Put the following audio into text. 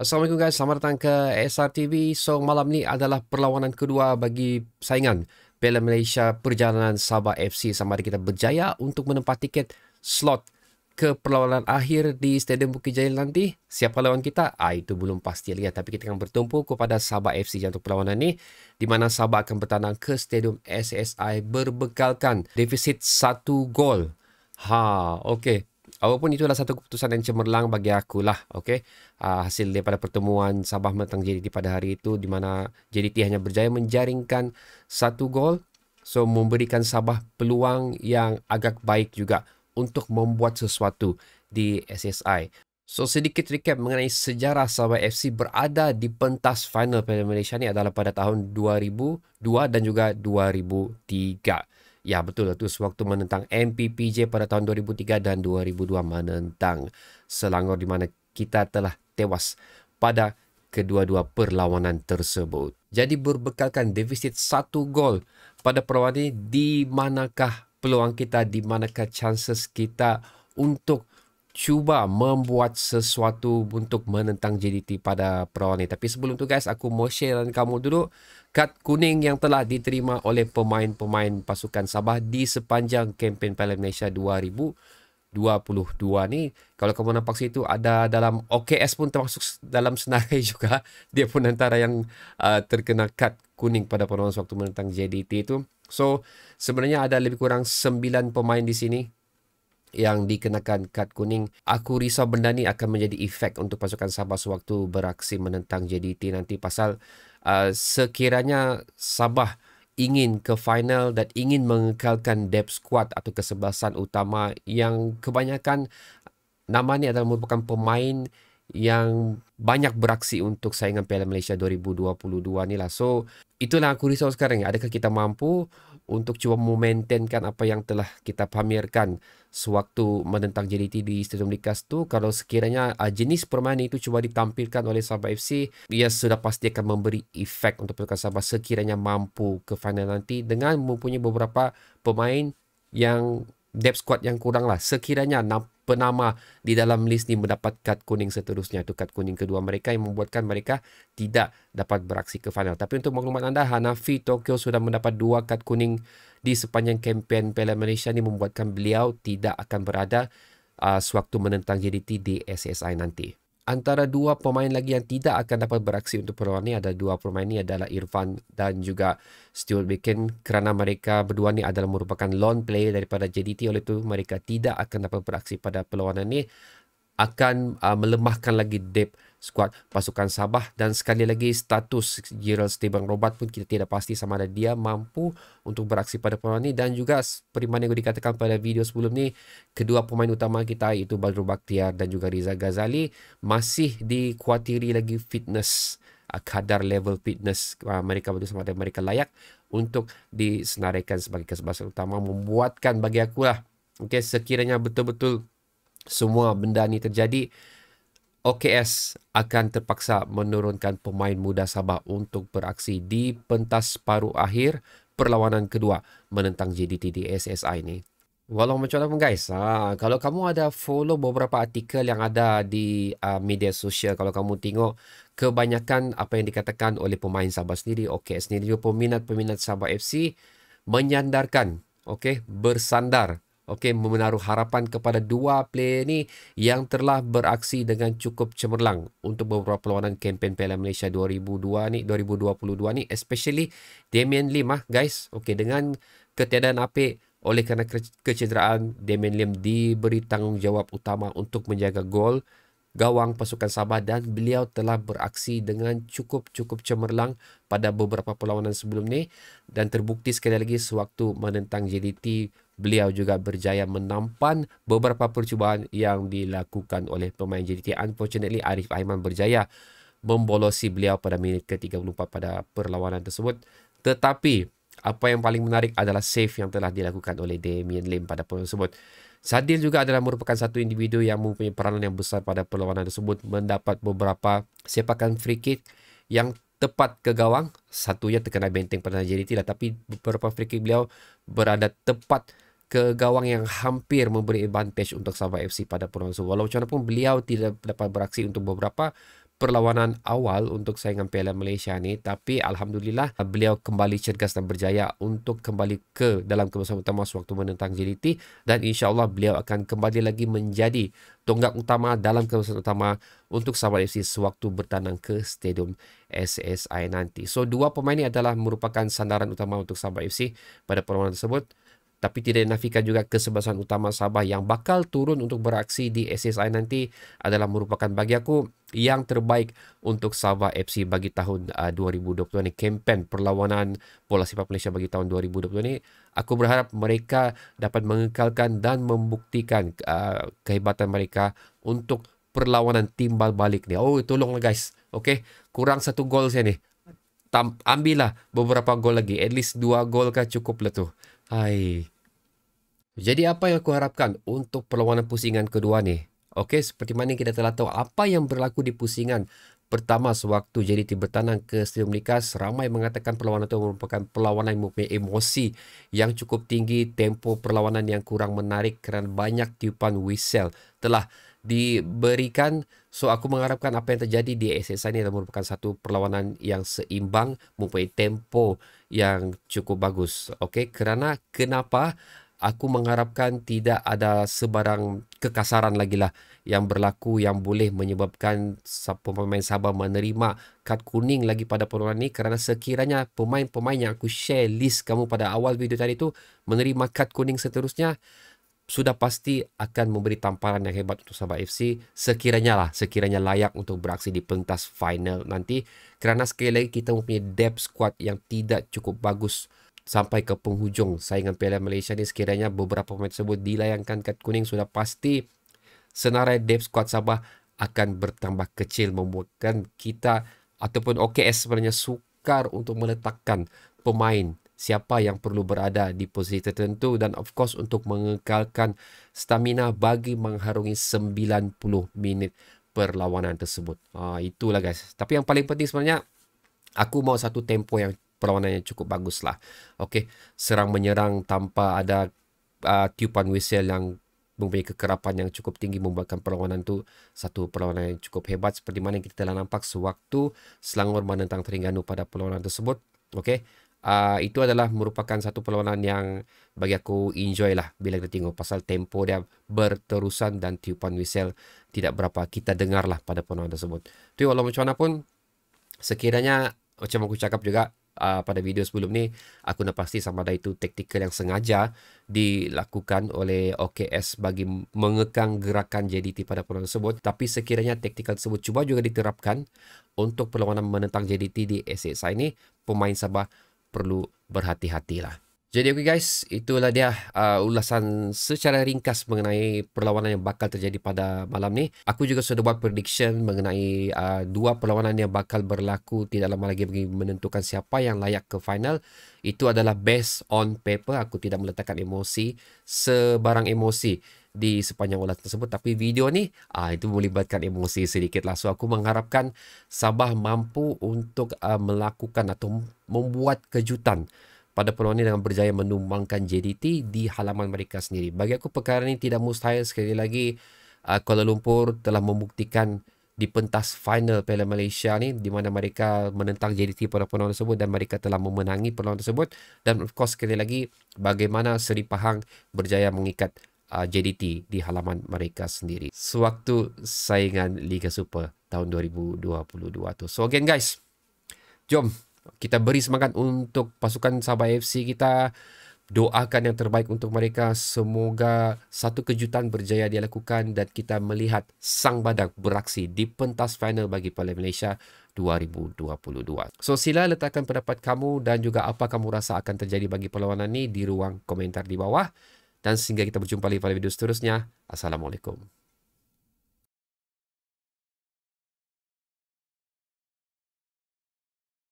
Assalamualaikum guys, selamat datang ke SRTV. So malam ni adalah perlawanan kedua bagi saingan Piala Malaysia Perjalanan Sabah FC sama ada kita berjaya untuk menempati tiket slot ke perlawanan akhir di Stadium Bukit Jalil nanti. Siapa lawan kita? Itu belum pasti lagi, tapi kita akan bertumpu kepada Sabah FC untuk perlawanan ni, di mana Sabah akan bertandang ke Stadium SSI berbekalkan defisit 1 gol. Okey. Apapun itu adalah satu keputusan yang cemerlang bagi aku lah, okey. Hasil daripada pertemuan Sabah menentang JDT pada hari itu, di mana JDT hanya berjaya menjaringkan 1 gol. So, memberikan Sabah peluang yang agak baik juga untuk membuat sesuatu di SSI. So, sedikit recap mengenai sejarah Sabah FC berada di pentas final Piala Malaysia ni adalah pada tahun 2002 dan juga 2003. Ya, betul. Itu sewaktu menentang MPPJ pada tahun 2003 dan 2002 menentang Selangor, di mana kita telah tewas pada kedua-dua perlawanan tersebut. Jadi berbekalkan defisit 1 gol pada perlawanan ini, di manakah peluang kita, di manakah chances kita untuk cuba membuat sesuatu untuk menentang JDT pada perlawanan ini. Tapi sebelum tu guys, aku mau share dengan kamu dulu kad kuning yang telah diterima oleh pemain-pemain pasukan Sabah di sepanjang kempen Piala Malaysia 2022 ni. Kalau kamu nampak situ ada dalam OKS pun termasuk dalam senarai juga. Dia pun antara yang terkena kad kuning pada perlawanan waktu menentang JDT itu. So sebenarnya ada lebih kurang 9 pemain di sini yang dikenakan kad kuning. Aku risau benda ni akan menjadi efek untuk pasukan Sabah sewaktu beraksi menentang JDT nanti, pasal sekiranya Sabah ingin ke final dan ingin mengekalkan depth squad atau kesebelasan utama yang kebanyakan nama ni adalah merupakan pemain yang banyak beraksi untuk saingan Piala Malaysia 2022 ni lah. So itulah aku risau sekarang. Adakah kita mampu untuk cuba memaintainkan apa yang telah kita pamerkan sewaktu menentang JDT di Stadium Likas tu? Kalau sekiranya jenis permainan itu cuba ditampilkan oleh Sabah FC, ia sudah pasti akan memberi efek untuk pasukan Sabah sekiranya mampu ke final nanti dengan mempunyai beberapa pemain yang depth squad yang kurang lah. Sekiranya penama di dalam list ni mendapat kad kuning seterusnya, itu kad kuning kedua mereka yang membuatkan mereka tidak dapat beraksi ke final. Tapi untuk maklumat anda, Hanafi Tokyo sudah mendapat 2 kad kuning di sepanjang kempen Piala Malaysia ni, membuatkan beliau tidak akan berada sewaktu menentang JDT di SSI nanti. Antara 2 pemain lagi yang tidak akan dapat beraksi untuk perlawanan ni, ada 2 pemain ni adalah Irfan dan juga Stuart Bacon, kerana mereka berdua ni adalah merupakan lone player daripada JDT. Oleh itu mereka tidak akan dapat beraksi pada perlawanan ni, akan melemahkan lagi depth squad pasukan Sabah. Dan sekali lagi, status Gerald Stebang Robat pun kita tidak pasti sama ada dia mampu untuk beraksi pada perlawanan ini. Dan juga seperti mana yang dikatakan pada video sebelum ni, kedua pemain utama kita iaitu Badrul Bakhtiar dan juga Riza Ghazali masih dikuatiri lagi fitness, kadar level fitness mereka berdua sama ada mereka layak untuk disenaraikan sebagai kesebelasan utama. Membuatkan bagi akulah, okay, sekiranya betul-betul semua benda ni terjadi, OKS akan terpaksa menurunkan pemain muda Sabah untuk beraksi di pentas paruh akhir perlawanan kedua menentang JDT di SSI ni. Walau macam mana pun guys, kalau kamu ada follow beberapa artikel yang ada di media sosial, kalau kamu tengok kebanyakan apa yang dikatakan oleh pemain Sabah sendiri, OKS sendiri, juga peminat-peminat Sabah FC menyandarkan, bersandar, menaruh harapan kepada 2 player ni yang telah beraksi dengan cukup cemerlang untuk beberapa perlawanan kempen Piala Malaysia 2022 ni, especially Damian Lim guys. Dengan ketiadaan apik oleh kerana kecederaan, Damian Lim diberi tanggungjawab utama untuk menjaga gol gawang pasukan Sabah, dan beliau telah beraksi dengan cukup cemerlang pada beberapa perlawanan sebelum ni, dan terbukti sekali lagi sewaktu menentang JDT beliau juga berjaya menampan beberapa percubaan yang dilakukan oleh pemain JDT. Unfortunately, Arif Aiman berjaya membolosi beliau pada minit ke-34 pada perlawanan tersebut. Tetapi apa yang paling menarik adalah save yang telah dilakukan oleh Damian Lim pada perlawanan tersebut. Sadil juga adalah merupakan satu individu yang mempunyai peranan yang besar pada perlawanan tersebut, mendapat beberapa sepakan free kick yang tepat ke gawang. Satunya terkena benteng pertahanan JDT lah, tapi beberapa free kick beliau berada tepat ke gawang yang hampir memberi advantage untuk Sabah FC pada perlawanan tersebut. Walau macam mana pun beliau tidak dapat beraksi untuk beberapa perlawanan awal untuk saingan Piala Malaysia ni, tapi alhamdulillah beliau kembali cergas dan berjaya untuk kembali ke dalam keputusan utama sewaktu menentang JDT, dan insya-Allah beliau akan kembali lagi menjadi tonggak utama dalam keputusan utama untuk Sabah FC sewaktu bertandang ke Stadium SSI nanti. So dua pemain ini adalah merupakan sandaran utama untuk Sabah FC pada perlawanan tersebut. Tapi tidak dinafikan juga kesebelasan utama Sabah yang bakal turun untuk beraksi di SSI nanti adalah merupakan bagi aku yang terbaik untuk Sabah FC bagi tahun 2020 ni. Kempen perlawanan bola sepak Malaysia bagi tahun 2020 ni, aku berharap mereka dapat mengekalkan dan membuktikan kehebatan mereka untuk perlawanan timbal balik ni. Oh, tolonglah guys. Okay, kurang 1 gol saya ni. Ambillah beberapa gol lagi. At least 2 gol kah cukup lah tu. Hai. Jadi apa yang aku harapkan untuk perlawanan pusingan kedua ni? Okey, seperti mana kita telah tahu apa yang berlaku di pusingan pertama sewaktu JDT bertandang ke Stadium Likas, ramai mengatakan perlawanan itu merupakan perlawanan yang mempunyai emosi yang cukup tinggi, tempo perlawanan yang kurang menarik kerana banyak tiupan whistle telah diberikan. So aku mengharapkan apa yang terjadi di SSI ini adalah merupakan satu perlawanan yang seimbang, mempunyai tempo yang cukup bagus. Okey, kerana kenapa aku mengharapkan tidak ada sebarang kekasaran lagi lah yang berlaku yang boleh menyebabkan pemain Sabah menerima kad kuning lagi pada perlawanan ini, kerana sekiranya pemain-pemain yang aku share list kamu pada awal video tadi tu menerima kad kuning seterusnya, sudah pasti akan memberi tamparan yang hebat untuk Sabah FC sekiranya layak untuk beraksi di pentas final nanti, kerana sekali lagi kita mempunyai depth squad yang tidak cukup bagus sampai ke penghujung saingan Piala Malaysia ni. Sekiranya beberapa pemain tersebut dilayangkan kad kuning, sudah pasti senarai depth squad Sabah akan bertambah kecil, membuatkan kita ataupun OKS sebenarnya sukar untuk meletakkan pemain siapa yang perlu berada di posisi tertentu, dan of course untuk mengekalkan stamina bagi mengharungi 90 minit perlawanan tersebut. Itulah guys. Tapi yang paling penting sebenarnya, aku mau satu tempo yang perlawanan yang cukup bagus lah. Okey, serang menyerang tanpa ada tiupan whistle yang mempunyai kekerapan yang cukup tinggi, membuatkan perlawanan tu satu perlawanan yang cukup hebat seperti mana yang kita telah nampak sewaktu Selangor menentang Terengganu pada perlawanan tersebut. Okey, itu adalah merupakan satu perlawanan yang bagi aku enjoy lah bila kita tengok, pasal tempo dia berterusan dan tiupan whistle tidak berapa kita dengar lah pada perlawanan tersebut. Tapi walau macam mana pun, sekiranya macam aku cakap juga pada video sebelum ni, aku nak pasti sama ada itu taktikal yang sengaja dilakukan oleh OKS bagi mengekang gerakan JDT pada perlawanan tersebut. Tapi sekiranya taktikal tersebut cuba juga diterapkan untuk perlawanan menentang JDT di SSI ini, pemain Sabah perlu berhati-hatilah. Jadi okay guys, itulah dia ulasan secara ringkas mengenai perlawanan yang bakal terjadi pada malam ni. Aku juga sudah buat prediction mengenai dua perlawanan yang bakal berlaku tidak lama lagi bagi menentukan siapa yang layak ke final. Itu adalah based on paper. Aku tidak meletakkan emosi, sebarang emosi di sepanjang ulasan tersebut. Tapi video ni itu melibatkan emosi sedikit lah. So aku mengharapkan Sabah mampu untuk melakukan atau membuat kejutan pada perlawanan ini dengan berjaya menumbangkan JDT di halaman mereka sendiri. Bagi aku perkara ini tidak mustahil. Sekali lagi, Kuala Lumpur telah membuktikan di pentas final Piala Malaysia ni, di mana mereka menentang JDT pada perlawanan tersebut dan mereka telah memenangi perlawanan tersebut. Dan of course sekali lagi, bagaimana Seri Pahang berjaya mengikat JDT di halaman mereka sendiri sewaktu saingan Liga Super tahun 2022 tu. So again guys, jom kita beri semangat untuk pasukan Sabah FC kita. Doakan yang terbaik untuk mereka. Semoga satu kejutan berjaya dilakukan dan kita melihat Sang Badak beraksi di pentas final bagi Piala Malaysia 2022. So sila letakkan pendapat kamu dan juga apa kamu rasa akan terjadi bagi perlawanan ini di ruang komentar di bawah. Dan sehingga kita berjumpa lagi pada video seterusnya. Assalamualaikum.